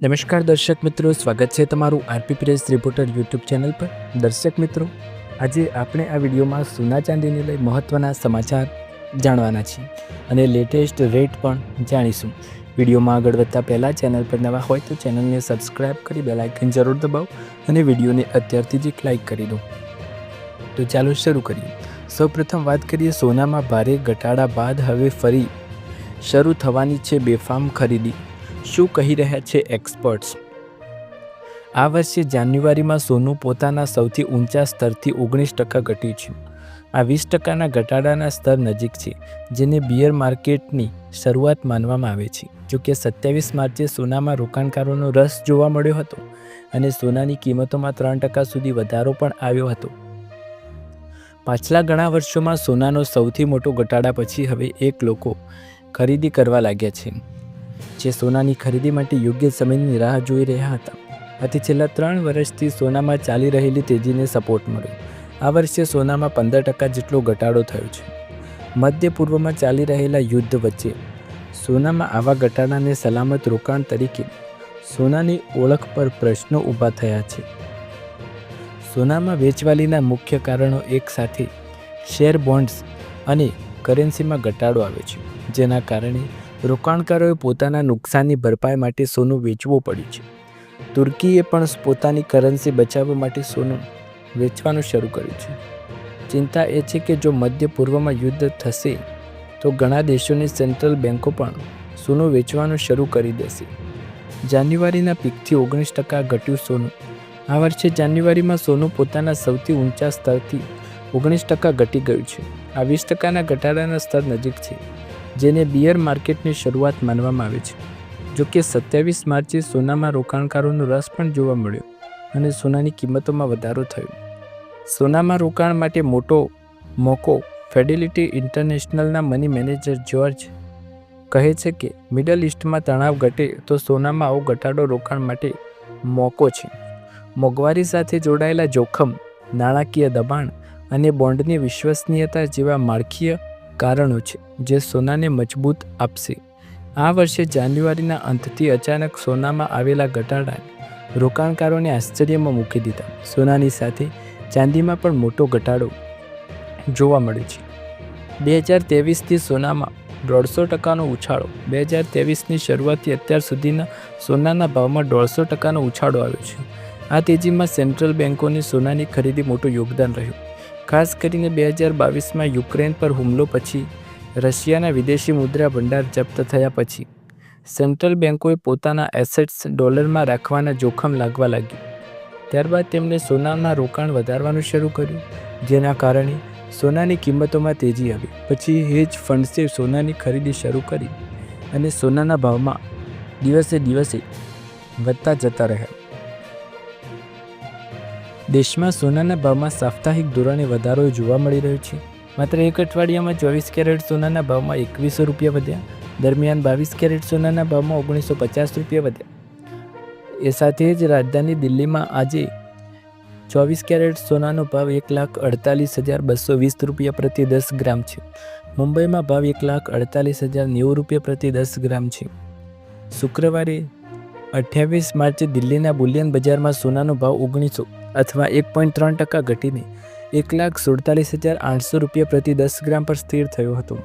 નમસ્કાર દર્શક મિત્રો, સ્વાગત છે તમારું RP press reporter YouTube channel પર। દર્શક મિત્રો, આજે આપણે આ વિડીયોમાં સોના ચાંદીને લઈ મહત્ત્વના સમાચાર જાણવાના છીએ અને લેટેસ્ટ રેટ પણ જાણીશું। વિડીયોમાં આગળ વધતા પહેલાં ચેનલ પર નવા હોય તો ચેનલને સબસ્ક્રાઈબ કરી બેલ આઇકન જરૂર દબાવો અને વિડીયોને અત્યારથી જ એક લાઇક કરી દો। તો ચાલો શરૂ કરીએ। સૌપ્રથમ વાત કરીએ સોનામાં ભારે ઘટાડા બાદ હવે ફરી શરૂ થવાની છે બેફામ ખરીદી। શું કહી રહ્યા છે એક્સપર્ટ્સ? આ વર્ષે જાન્યુઆરીમાં સોનું પોતાના સૌથી ઊંચા સ્તરથી 19% ઘટ્યું છે। આ 20%ના ઘટાડાના સ્તર નજીક છે, જેને બિયર માર્કેટની શરૂઆત માનવામાં આવે છે। જોકે 27 માર્ચે સોનામાં રોકાણકારોનો રસ જોવા મળ્યો હતો અને સોનાની કિંમતોમાં 3% સુધી વધારો પણ આવ્યો હતો। પાછલા ઘણા વર્ષોમાં સોનાનો સૌથી મોટો ઘટાડા પછી હવે લોકો ખરીદી કરવા લાગ્યા છે, જે સોનાની ખરીદી માટે યોગ્ય સમયની રાહ જોઈ રહ્યા હતા। આથી છેલ્લા 3 વર્ષથી સોનામાં ચાલી રહેલી તેજીને સપોર્ટ મળ્યો। આ વર્ષે સોનામાં 15% જેટલો ઘટાડો થયો છે। મધ્ય પૂર્વમાં ચાલી રહેલા યુદ્ધ વચ્ચે સોનામાં આવા ઘટાડાને સલામત રોકાણ તરીકે સોનાની ઓળખ પર પ્રશ્નો ઊભા થયા છે। સોનામાં વેચવાલીના મુખ્ય કારણો એક સાથે શેર, બોન્ડ્સ અને કરન્સીમાં ઘટાડો આવે છે, જેના કારણે રોકાણકારોએ પોતાના નુકસાનની ભરપાઈ માટે સોનું વેચવું પડ્યું છે। તુર્કીએ પણ પોતાની કરન્સી બચાવવા માટે સોનું વેચવાનું શરૂ કર્યું છે। ચિંતા એ છે કે જો મધ્ય પૂર્વમાં યુદ્ધ થશે તો ઘણા દેશોની સેન્ટ્રલ બેન્કો પણ સોનું વેચવાનું શરૂ કરી દેશે। જાન્યુઆરીના પીકથી 19% ઘટ્યું સોનું। આ વર્ષે જાન્યુઆરીમાં સોનું પોતાના સૌથી ઊંચા સ્તરથી 19% ઘટી ગયું છે। આ 20%ના ઘટાડાના સ્તર નજીક છે, જેને બિયર માર્કેટની શરૂઆત માનવામાં આવે છે। જોકે 27 માર્ચે સોનામાં રોકાણકારોનો રસ પણ જોવા મળ્યો અને સોનાની કિંમતોમાં વધારો થયો। સોનામાં રોકાણ માટે મોટો મોકો ફિડેલિટી ઇન્ટરનેશનલના મની મેનેજર જ્યોર્જ કહે છે કે મિડલ ઇસ્ટમાં તણાવ ઘટે તો સોનામાં આવો ઘટાડો રોકાણ માટે મોકો છે। મોંઘવારી સાથે જોડાયેલા જોખમ, નાણાકીય દબાણ અને બોન્ડની વિશ્વસનીયતા જેવા માળખીય કારણો છે જે સોનાને મજબૂત આપશે। આ વર્ષે જાન્યુઆરીના અંતથી અચાનક સોનામાં આવેલા ઘટાડાએ રોકાણકારોને આશ્ચર્યમાં મૂકી દીધા। સોનાની સાથે ચાંદીમાં પણ મોટો ઘટાડો જોવા મળ્યો છે। 2023થી સોનામાં 150%નો ઉછાળો। 2023ની શરૂઆતથી અત્યાર સુધીના સોનાના ભાવમાં 150%નો ઉછાળો આવ્યો છે। આ તેજીમાં સેન્ટ્રલ બેન્કોની સોનાની ખરીદી મોટું યોગદાન રહ્યું। ખાસ કરીને 2022માં યુક્રેન પર હુમલો પછી રશિયાના વિદેશી મુદ્રા ભંડાર જપ્ત થયા પછી સેન્ટ્રલ બેન્કોએ પોતાના એસેટ્સ ડોલરમાં રાખવાના જોખમ લાગવા લાગ્યું। ત્યારબાદ તેમણે સોનામાં રોકાણ વધારવાનું શરૂ કર્યું, જેના કારણે સોનાની કિંમતોમાં તેજી આવી। પછી હેજ ફંડ્સે સોનાની ખરીદી શરૂ કરી અને સોનાના ભાવમાં દિવસે દિવસે વધતા જતા રહ્યા। દેશમાં સોનાના ભાવમાં સાપ્તાહિક ધોરણે વધારો જોવા મળી રહ્યો છે। માત્ર એક અઠવાડિયામાં 24 કેરેટ સોનાના ભાવમાં 2100 રૂપિયા વધ્યા। દરમિયાન 22 કેરેટ સોનાના ભાવમાં 1950 રૂપિયા વધ્યા। એ સાથે જ રાજધાની દિલ્હીમાં આજે 24 કેરેટ સોનાનો ભાવ 1,48,220 રૂપિયા પ્રતિ 10 ગ્રામ છે। મુંબઈમાં ભાવ 1,48,090 રૂપિયા પ્રતિ 10 ગ્રામ છે। શુક્રવારે 28 માર્ચે દિલ્હીના બુલિયન બજારમાં સોનાનો ભાવ 1900 અથવા 1.3% ઘટીને 1,47,800 રૂપિયા પ્રતિ 10 ગ્રામ પર સ્થિર થયો હતો।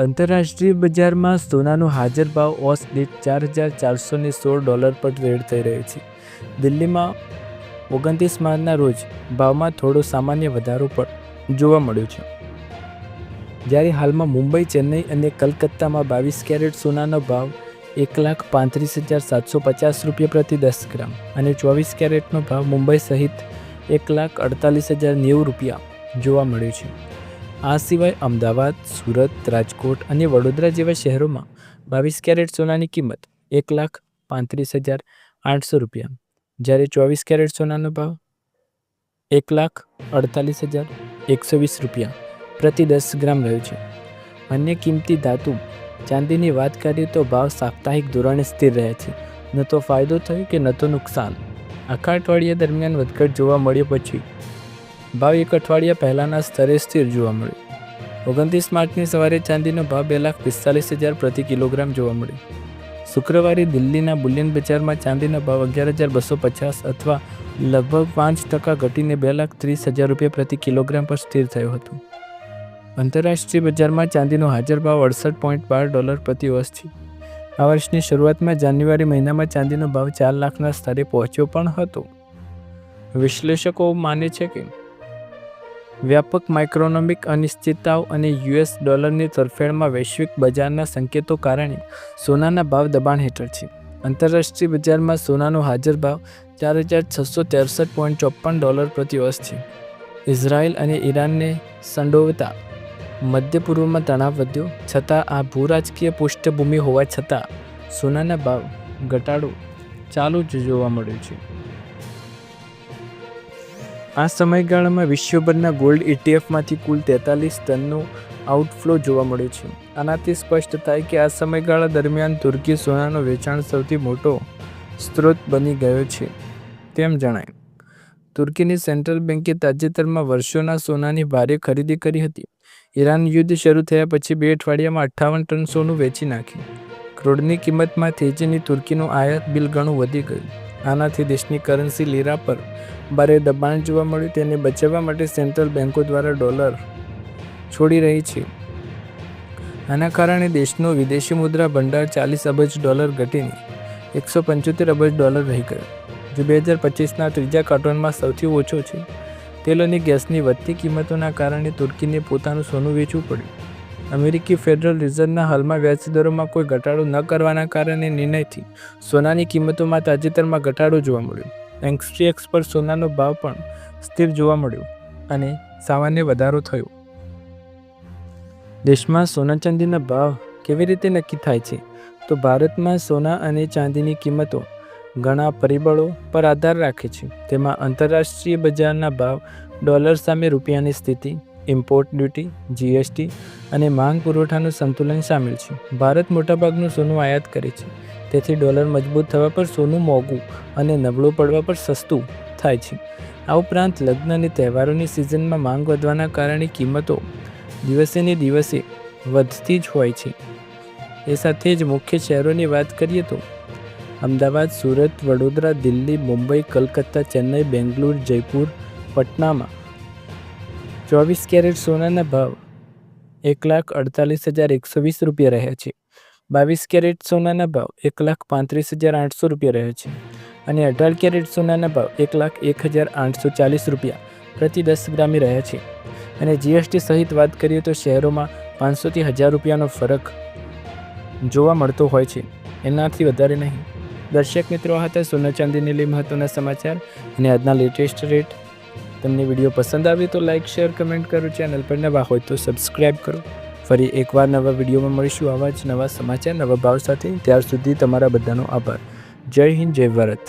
આંતરરાષ્ટ્રીય બજારમાં સોનાનો હાજર ભાવ ઓસ દીઠ $4,416 પર ટ્રેડ થઈ રહ્યો છે। દિલ્હીમાં 29 માર્ચના રોજ ભાવમાં થોડો સામાન્ય વધારો પણ જોવા મળ્યો છે, જ્યારે હાલમાં મુંબઈ, ચેન્નઈ અને કલકત્તામાં 22 કેરેટ સોનાનો ભાવ 1,35,750 રૂપિયા પ્રતિ 10 ગ્રામ અને 24 કેરેટનો ભાવ મુંબઈ સહિત 1,48,090 રૂપિયા જોવા મળ્યો છે। આ સિવાય અમદાવાદ, સુરત, રાજકોટ અને વડોદરા જેવા શહેરોમાં 22 કેરેટ સોનાની કિંમત 1,35,800 રૂપિયા, જ્યારે 24 કેરેટ સોનાનો ભાવ 1,48,120 રૂપિયા પ્રતિ 10 ગ્રામ રહ્યો છે। અન્ય કિંમતી ધાતુ ચાંદીની વાત કરીએ તો ભાવ સાપ્તાહિક ધોરણે સ્થિર રહ્યા છે। ન તો ફાયદો થયો કે ન તો નુકસાન। આખા અઠવાડિયા દરમિયાન વધઘટ જોવા મળ્યો પછી ભાવ એક અઠવાડિયા પહેલાંના સ્તરે સ્થિર જોવા મળ્યો। 29 માર્ચની સવારે ચાંદીનો ભાવ 2,45,000 પ્રતિ કિલોગ્રામ જોવા મળ્યો। શુક્રવારે દિલ્હીના બુલિયન બજારમાં ચાંદીનો ભાવ 11,250 અથવા લગભગ 5% ઘટીને 2,30,000 રૂપિયા પ્રતિ કિલોગ્રામ પર સ્થિર થયો હતો. આંતરરાષ્ટ્રીય બજારમાં ચાંદીનો હાજર ભાવ $68.12 પ્રતિ ઓસ છે. આ વર્ષની શરૂઆતમાં જાન્યુઆરી મહિનામાં ચાંદીનો ભાવ 4 લાખના સ્તરે પહોંચ્યો પણ હતો. વિશ્લેષકો માને છે કે વ્યાપક માઇક્રોનોમિક અનિશ્ચિતતાઓ અને યુએસ ડોલરની તરફેણમાં વૈશ્વિક બજારના સંકેતો કારણે સોનાના ભાવ દબાણ હેઠળ છે. આંતરરાષ્ટ્રીય બજારમાં સોનાનો હાજર ભાવ $4,663.54 પ્રતિ ઓસ છે. ઇઝરાયલ અને ઈરાનને સંડોવતા મધ્ય પૂર્વમાં તણાવ વધ્યો છતાં આ ભૂરાજકીય પૃષ્ઠભૂમિ હોવા છતાં સોનાના ભાવ ઘટાડો ચાલુ જ જોવા મળ્યો છે. આ સમયગાળામાં વિશ્વભરના ગોલ્ડ ઇટીએફમાંથી કુલ 43 ટનનું આઉટફ્લો જોવા મળ્યો છે. આનાથી સ્પષ્ટ થાય કે આ સમયગાળા દરમિયાન તુર્કી સોનાનો વેચાણ સૌથી મોટો સ્ત્રોત બની ગયો છે તેમ જણાય. તુર્કીની સેન્ટ્રલ બેન્કે તાજેતરમાં વર્ષોના સોનાની ભારે ખરીદી કરી હતી. ઈરાન યુદ્ધ શરૂ થયા પછી 2 અઠવાડિયામાં 58 ટન સોનું વેચી નાખ્યું. ક્રૂડની કિંમતમાં તેજીની તુર્કીનું આયાત બિલ ઘણું વધી ગયું. આનાથી દેશની કરન્સી લીરા પર ભારે દબાણ જોવા મળ્યું. તેને બચાવવા માટે સેન્ટ્રલ બેન્કો દ્વારા ડોલર છોડી રહી છે. આના કારણે દેશનો વિદેશી મુદ્રા ભંડાર $40 અબજ ઘટીને $175 અબજ રહી ગયો, જે 2025ના ત્રીજા ક્વાર્ટરમાં સૌથી ઓછો છે. તેલ અને ગેસની વધતી કિંમતોના કારણે તુર્કીને પોતાનું સોનું વેચવું પડ્યું. અમેરિકી ફેડરલ રિઝર્વના હાલમાં વ્યાજદરોમાં કોઈ ઘટાડો ન કરવાના કારણે નિર્ણયથી સોનાની કિંમતોમાં તાજેતરમાં ઘટાડો જોવા મળ્યો. એક્સચેન્જ પર સોનાનો ભાવ પણ સ્થિર જોવા મળ્યો અને સામાન્ય વધારો થયો. દેશમાં સોના ચાંદીના ભાવ કેવી રીતે નક્કી થાય છે? તો ભારતમાં સોના અને ચાંદીની કિંમતો ઘણા પરિબળો પર આધાર રાખે છે. તેમાં આંતરરાષ્ટ્રીય બજારના ભાવ, ડોલર સામે રૂપિયાની સ્થિતિ, ઇમ્પોર્ટ ડ્યુટી, જીએસટી અને માંગ પુરવઠાનું સંતુલન સામેલ છે. ભારત મોટાભાગનું સોનું આયાત કરે છે, તેથી ડોલર મજબૂત થવા પર સોનું મોંઘું અને નબળું પડવા પર સસ્તું થાય છે. આ ઉપરાંત લગ્ન અને તહેવારોની સિઝનમાં માંગ વધવાના કારણે કિંમતો દિવસેને દિવસે વધતી જ હોય છે. એ સાથે જ મુખ્ય શહેરોની વાત કરીએ તો અમદાવાદ, સુરત, વડોદરા, દિલ્હી, મુંબઈ, કલકત્તા, ચેન્નઈ, બેંગ્લોર, જયપુર, પટનામાં 24 કેરેટ સોનાના ભાવ 1,48,120 રૂપિયા રહ્યા છે. 22 કેરેટ સોનાના ભાવ 1,35,800 રૂપિયા રહ્યા છે અને 18 કેરેટ સોનાના ભાવ 1,01,840 રૂપિયા પ્રતિ 10 ગ્રામે રહ્યા છે. અને જીએસટી સહિત વાત કરીએ તો શહેરોમાં 500 થી 1000 રૂપિયાનો ફરક જોવા મળતો હોય છે, એનાથી વધારે નહીં. દર્શક મિત્રો, આ હતા સોના ચાંદીને લઈ મહત્વના સમાચાર અને આજના લેટેસ્ટ રેટ. તમને વિડીયો પસંદ આવે તો લાઇક, શેર, કમેન્ટ કરો. ચેનલ પર નવા હોય તો સબસ્ક્રાઈબ કરો. ફરી એકવાર નવા વિડીયોમાં મળીશું આવા જ નવા સમાચાર, નવા ભાવ સાથે. ત્યાર સુધી તમારા બધાનો આભાર. જય હિન્દ, જય ભારત.